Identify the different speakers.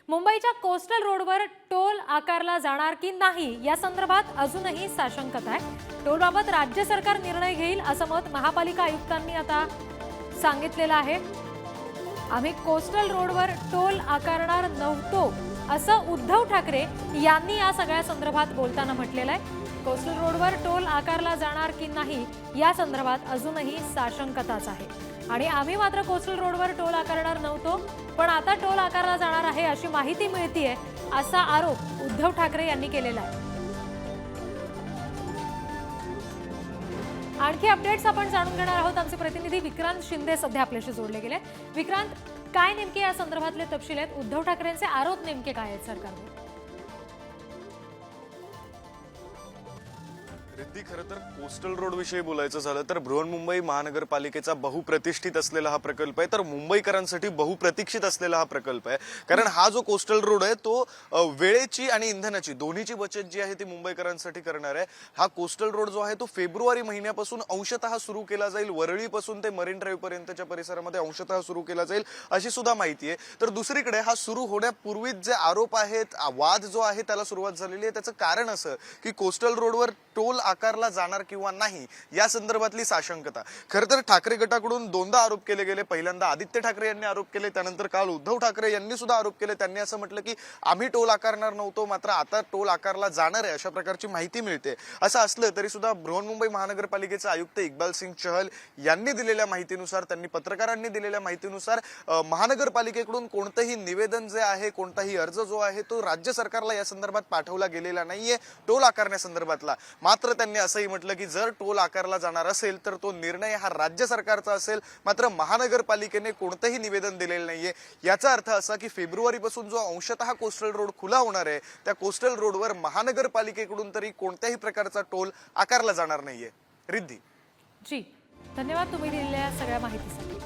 Speaker 1: मुंबईच्या कोस्टल रोडवर टोल आकारला जाणार की नाही या संदर्भात अजूनही साशंकता आहे। टोलबाबत राज्य सरकार निर्णय घेईल असं मत महापालिका आयुक्तांनी आता सांगितलेलं आहे। आम्ही कोस्टल रोडवर टोल आकारणार नव्हतो असं उद्धव ठाकरे यांनी या सगळ्या संदर्भात बोलताना म्हटलेलं आहे। कोस्टल रोडवर टोल आकारला जाणार की नाही या संदर्भात अजूनही साशंकताच आहे आणि आम्ही मात्र कोस्टल रोडवर टोल आकारणार नव्हतो पण आता टोल आकारला जाणार आहे अशी माहिती मिळतेय असा आरोप उद्धव ठाकरे यांनी केलेला आहे। आणखी अपडेट्स आपण जाणून घेणार आहोत। आमचे प्रतिनिधी विक्रांत शिंदे सध्या आपल्याशी जोडले गेले। विक्रांत, काय नेमके या संदर्भातले तपशील आहेत? उद्धव ठाकरेंचे आरोप नेमके काय आहेत सरकारवर?
Speaker 2: रिद्धी, खरं तर कोस्टल रोड विषयी बोलायचं झालं तर बृहन्मुंबई महानगरपालिकेचा बहुप्रतिष्ठित असलेला हा प्रकल्प आहे, तर मुंबईकरांसाठी बहुप्रतीक्षित असलेला हा प्रकल्प आहे। कारण हा जो कोस्टल रोड आहे तो वेळेची आणि इंधनाची दोन्हीची बचत जी आहे ती मुंबईकरांसाठी करणार आहे। हा कोस्टल रोड जो आहे तो फेब्रुवारी महिन्यापासून अंशतः सुरू केला जाईल। वरळीपासून ते मरीन ड्राईव्ह पर्यंतच्या परिसरामध्ये अंशतः सुरू केला जाईल अशी सुद्धा माहिती आहे। तर दुसरीकडे हा सुरू होण्यापूर्वीच जे आरोप आहेत, वाद जो आहे त्याला सुरुवात झालेली आहे। त्याचं कारण असं की कोस्टल रोडवर टोल आकारला जाणार किंवा नाही या संदर्भातली साशंकता। खरं तर ठाकरे गटाकडून दोनदा आरोप केले गेले। पहिल्यांदा आदित्य ठाकरे यांनी आरोप केले, त्यानंतर काल उद्धव ठाकरे यांनी सुद्धा आरोप केले। त्यांनी असं म्हटलं की आम्ही टोल आकारणार नव्हतो मात्र आता टोल आकारला जाणार आहे अशा प्रकारची माहिती मिळते। असं असलं तरी सुद्धा बृहन्मुंबई महानगरपालिकेचे आयुक्त इक्बाल सिंग चहल यांनी दिलेल्या माहितीनुसार, त्यांनी पत्रकारांनी दिलेल्या माहितीनुसार महानगरपालिकेकडून कोणतेही निवेदन जे आहे, कोणताही अर्ज जो आहे तो राज्य सरकारला या संदर्भात पाठवला गेलेला नाहीये टोल आकारण्यासंदर्भातला। मात्र त्यांनी असंही म्हटलं की जर टोल आकारला जाणार असेल तर तो निर्णय हा राज्य सरकारचा असेल, मात्र महानगरपालिकेने कोणतेही निवेदन दिलेलं नाहीये। याचा अर्थ असा की फेब्रुवारीपासून जो अंशतः कोस्टल रोड खुला होणार आहे त्या कोस्टल रोडवर महानगरपालिकेकडून तरी कोणत्याही प्रकारचा टोल आकारला जाणार नाहीये। रिद्धी
Speaker 1: जी, धन्यवाद तुम्ही दिलेल्या सगळ्या माहितीसाठी।